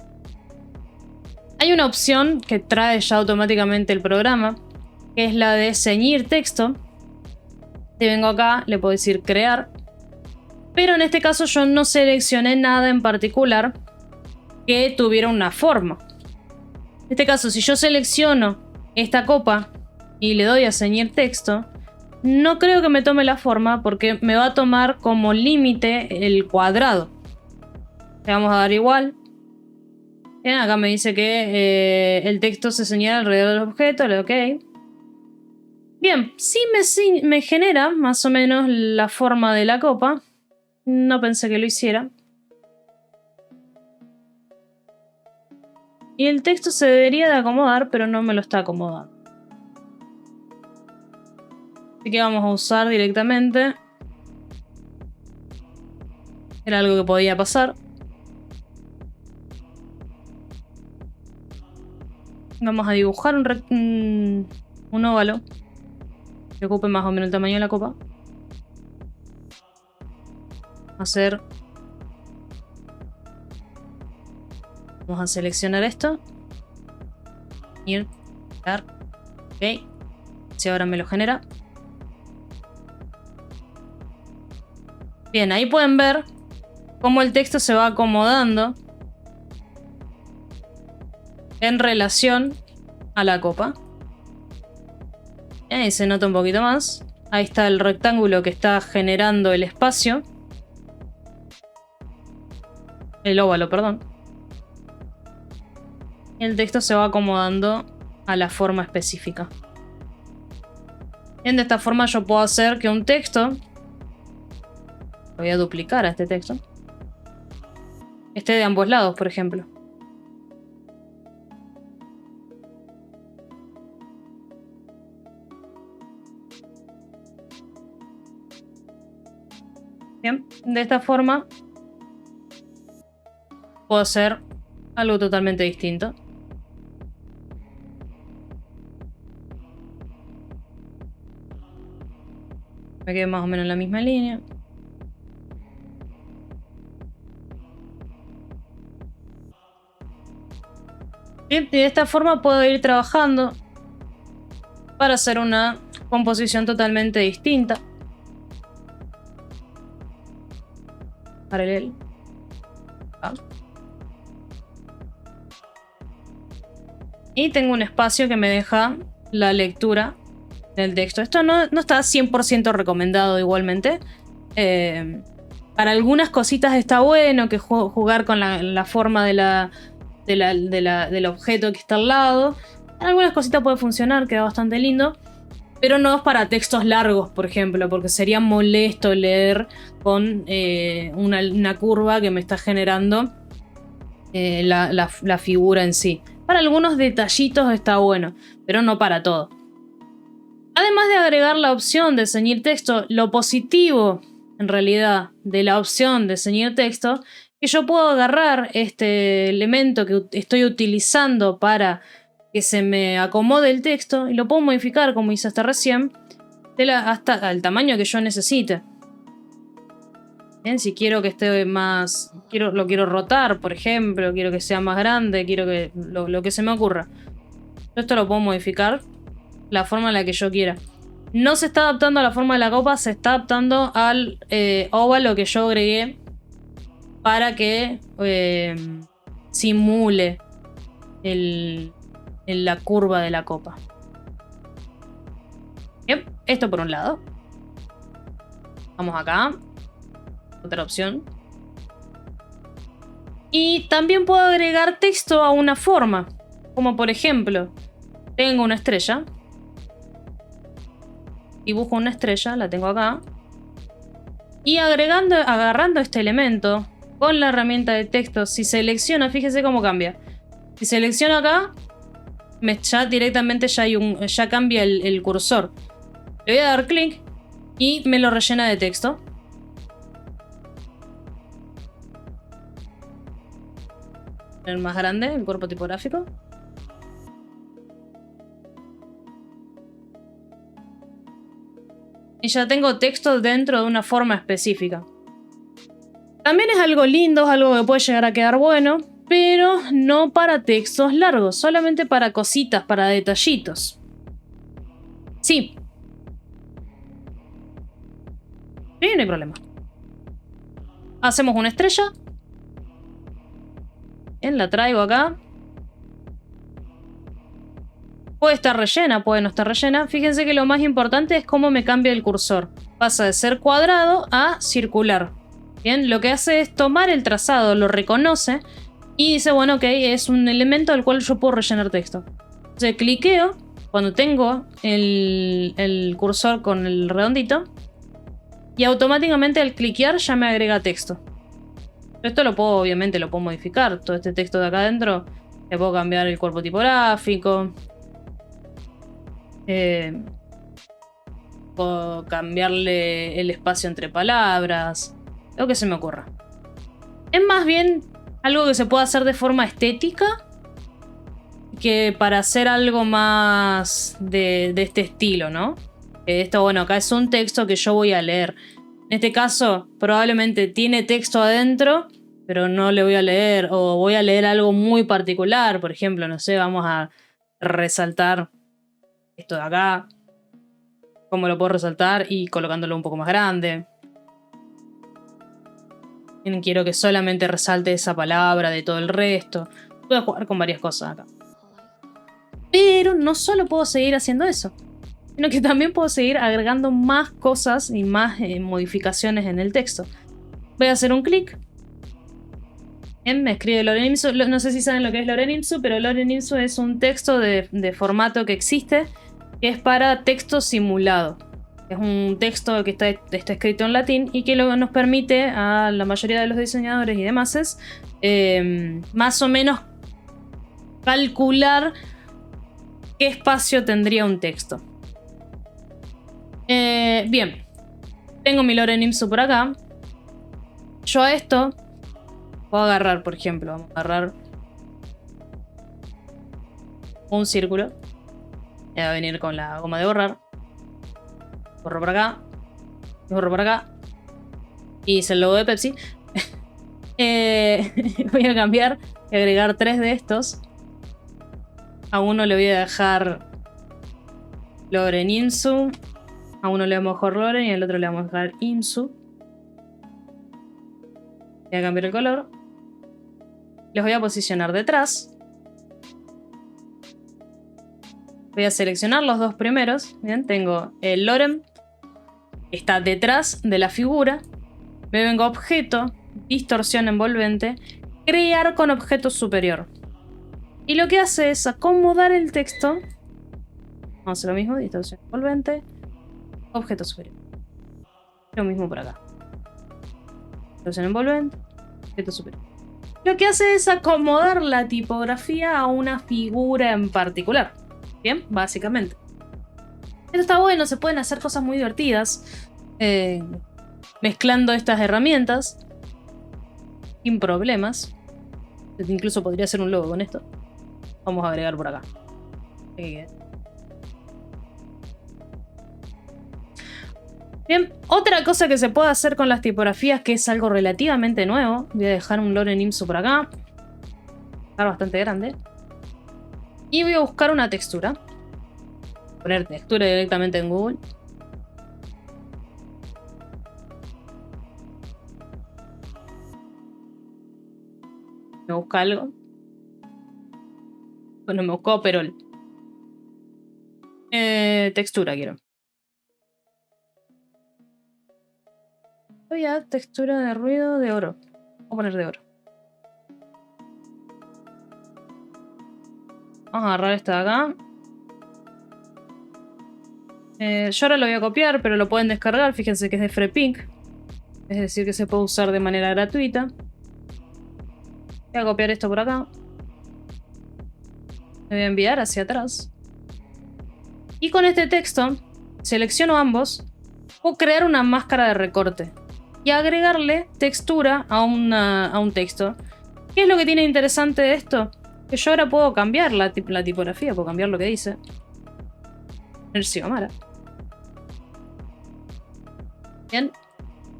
Hay una opción que trae ya automáticamente el programa, que es la de ceñir texto. Si vengo acá, le puedo decir crear. Pero en este caso yo no seleccioné nada en particular que tuviera una forma. En este caso, si yo selecciono esta copa y le doy a ceñir texto, no creo que me tome la forma porque me va a tomar como límite el cuadrado. Le vamos a dar igual. Bien, acá me dice que el texto se señala alrededor del objeto, le doy ok. Bien, sí me genera más o menos la forma de la copa. No pensé que lo hiciera. Y el texto se debería de acomodar, pero no me lo está acomodando. Así que vamos a usar directamente. Era algo que podía pasar. Vamos a dibujar un óvalo que ocupe más o menos el tamaño de la copa. Vamos a seleccionar esto. Y dar. Ok. Si ahora me lo genera. Bien, ahí pueden ver cómo el texto se va acomodando en relación a la copa. Ahí se nota un poquito más. Ahí está el rectángulo que está generando el espacio. El óvalo, perdón. Y el texto se va acomodando a la forma específica. Bien, de esta forma yo puedo hacer que un texto... Voy a duplicar a este texto. Esté de ambos lados, por ejemplo. Bien, de esta forma puedo hacer algo totalmente distinto. Me quedé más o menos en la misma línea. Bien, y de esta forma puedo ir trabajando para hacer una composición totalmente distinta. Paralelo. Y tengo un espacio que me deja la lectura del texto. Esto no está 100% recomendado igualmente. Para algunas cositas está bueno que jugar con la forma del objeto que está al lado. En algunas cositas puede funcionar, queda bastante lindo. Pero no es para textos largos, por ejemplo, porque sería molesto leer con una curva que me está generando la figura en sí. Para algunos detallitos está bueno, pero no para todo. Además de agregar la opción de ceñir texto, lo positivo, en realidad, de la opción de ceñir texto, que yo puedo agarrar este elemento que estoy utilizando para que se me acomode el texto y lo puedo modificar, como hice hasta recién, hasta el tamaño que yo necesite. Bien, si quiero que esté más... lo quiero rotar, por ejemplo, quiero que sea más grande, quiero que... lo que se me ocurra. Esto lo puedo modificar la forma en la que yo quiera. No se está adaptando a la forma de la copa, se está adaptando al óvalo que yo agregué para que simule la curva de la copa. Bien, esto por un lado. Vamos acá. Otra opción. Y también puedo agregar texto a una forma. Como por ejemplo, tengo una estrella. Dibujo una estrella, la tengo acá. Y agarrando este elemento con la herramienta de texto, si selecciono, fíjese cómo cambia. Si selecciono acá, ya directamente ya cambia el cursor. Le voy a dar clic y me lo rellena de texto. El más grande, el cuerpo tipográfico. Y ya tengo texto dentro de una forma específica. También es algo lindo, es algo que puede llegar a quedar bueno, pero no para textos largos, solamente para cositas, para detallitos. Sí. Sí, no hay problema. Hacemos una estrella. Bien, la traigo acá. Puede estar rellena, puede no estar rellena. Fíjense que lo más importante es cómo me cambia el cursor. Pasa de ser cuadrado a circular. Bien, lo que hace es tomar el trazado, lo reconoce y dice, bueno, ok, es un elemento al cual yo puedo rellenar texto. Entonces cliqueo cuando tengo el cursor con el redondito y automáticamente al cliquear ya me agrega texto. Esto lo puedo, obviamente, lo puedo modificar. Todo este texto de acá adentro, le puedo cambiar el cuerpo tipográfico. Puedo cambiarle el espacio entre palabras. Lo que se me ocurra. Es más bien algo que se puede hacer de forma estética que para hacer algo más de este estilo, ¿no? Esto, bueno, acá es un texto que yo voy a leer. En este caso, probablemente tiene texto adentro, pero no le voy a leer. O voy a leer algo muy particular. Por ejemplo, no sé, vamos a resaltar esto de acá. ¿Cómo lo puedo resaltar? Y colocándolo un poco más grande. Quiero que solamente resalte esa palabra de todo el resto. Puedo jugar con varias cosas acá. Pero no solo puedo seguir haciendo eso, sino que también puedo seguir agregando más cosas y más modificaciones en el texto. Voy a hacer un clic. Bien, me escribe Lorem Ipsum. No sé si saben lo que es Lorem Ipsum, pero Lorem Ipsum es un texto de formato que existe, que es para texto simulado. Es un texto que está escrito en latín y que luego nos permite a la mayoría de los diseñadores y demás más o menos calcular qué espacio tendría un texto. Bien, tengo mi Lorem Ipsum por acá. Yo a esto puedo agarrar, por ejemplo, vamos a agarrar un círculo. Me va a venir con la goma de borrar. Borro por acá. Borro por acá. Y hice el logo de Pepsi. Voy a cambiar y agregar 3 de estos. A uno le voy a dejar Lorem Ipsum. A uno le vamos a dejar Lorem y al otro le vamos a dejar Ipsum. Voy a cambiar el color. Los voy a posicionar detrás. Voy a seleccionar los dos primeros. Bien, tengo el Lorem. Está detrás de la figura. Me vengo a objeto, distorsión envolvente, crear con objeto superior. Y lo que hace es acomodar el texto. Vamos a hacer lo mismo, distorsión envolvente, objeto superior. Lo mismo por acá. Distorsión envolvente, objeto superior. Lo que hace es acomodar la tipografía a una figura en particular. Bien, básicamente. Esto está bueno, se pueden hacer cosas muy divertidas mezclando estas herramientas sin problemas. Incluso podría hacer un logo con esto. Vamos a agregar por acá. Bien, otra cosa que se puede hacer con las tipografías, que es algo relativamente nuevo. Voy a dejar un Lorem Ipsum por acá. Está bastante grande. Y voy a buscar una textura. Poner textura directamente en Google. Me busca algo. Bueno, me buscó Perol. Textura quiero. Voy a textura de ruido de oro. Voy a poner de oro. Vamos a agarrar esta de acá. Yo ahora lo voy a copiar, pero lo pueden descargar. Fíjense que es de FreePink. Es decir, que se puede usar de manera gratuita. Voy a copiar esto por acá. Me voy a enviar hacia atrás. Y con este texto, selecciono ambos. Puedo crear una máscara de recorte. Y agregarle textura a un texto. ¿Qué es lo que tiene interesante de esto? Que yo ahora puedo cambiar la tipografía. Puedo cambiar lo que dice. El Xiomara. Bien.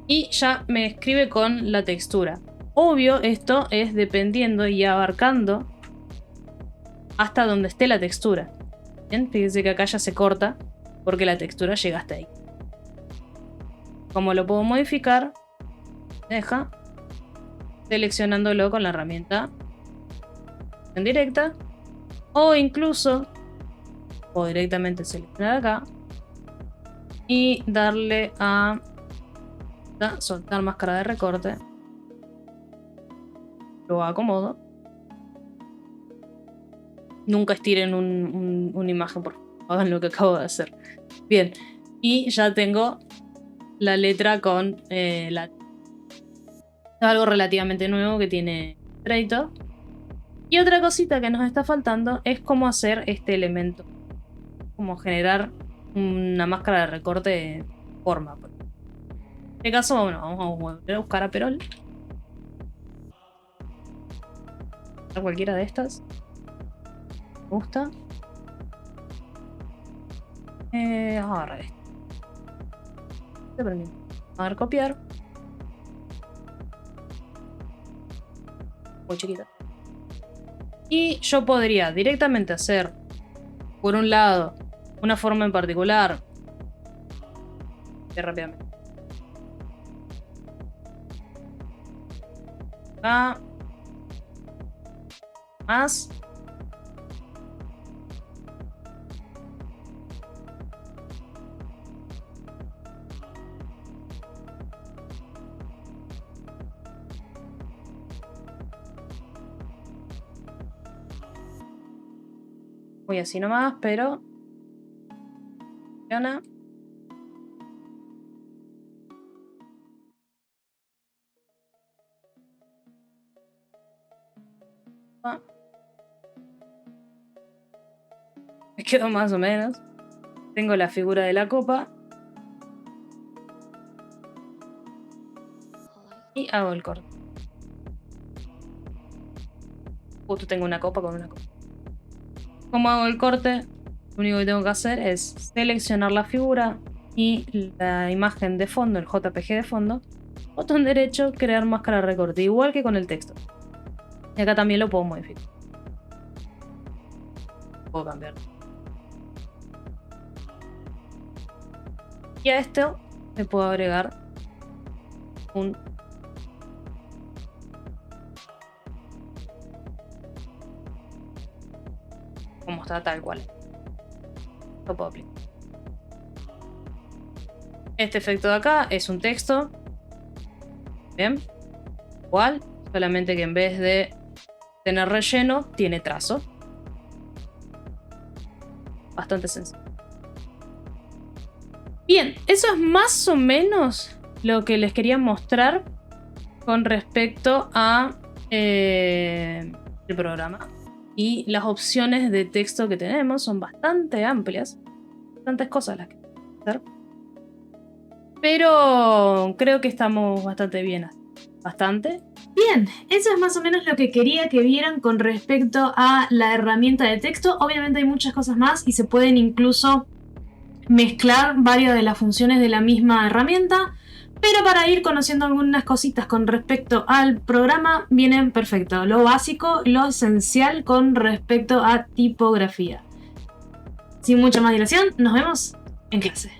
Y ya me escribe con la textura. Obvio, esto es dependiendo y abarcando hasta donde esté la textura. Bien, fíjense que acá ya se corta porque la textura llega hasta ahí. ¿Cómo lo puedo modificar? Deja seleccionándolo con la herramienta en directa, o incluso puedo directamente seleccionar acá y darle a soltar máscara de recorte. Lo acomodo. Nunca estiren una imagen, por favor. Hagan lo que acabo de hacer. Bien. Y ya tengo la letra con la... algo relativamente nuevo que tiene crédito. Y otra cosita que nos está faltando es cómo hacer este elemento. Cómo generar una máscara de recorte de forma. En este caso, bueno, vamos a volver a buscar a Perol. A cualquiera de estas. Me gusta. Vamos a agarrar esto. Vamos a dar copiar. Muy chiquita. Y yo podría directamente hacer, por un lado, una forma en particular. Rápidamente. Acá. Más. Voy así nomás, pero funciona. Me quedo más o menos. Tengo la figura de la copa. Y hago el corte. Justo tengo una copa con una copa. Como hago el corte, lo único que tengo que hacer es seleccionar la figura y la imagen de fondo, el JPG de fondo. Botón derecho, crear máscara de recorte, igual que con el texto. Y acá también lo puedo modificar. Puedo cambiar. Y a esto le puedo agregar un... como está tal cual. Lo puedo aplicar. Este efecto de acá es un texto. Bien. Igual, solamente que en vez de tener relleno, tiene trazo. Bastante sencillo. Bien, eso es más o menos lo que les quería mostrar con respecto a el programa. Y las opciones de texto que tenemos son bastante amplias. Bastantes cosas las que hacer. Pero creo que estamos bastante bien. Bastante. Bien, eso es más o menos lo que quería que vieran con respecto a la herramienta de texto. Obviamente hay muchas cosas más y se pueden incluso mezclar varias de las funciones de la misma herramienta. Pero para ir conociendo algunas cositas con respecto al programa, viene perfecto. Lo básico, lo esencial con respecto a tipografía. Sin mucha más dilación, nos vemos en clase.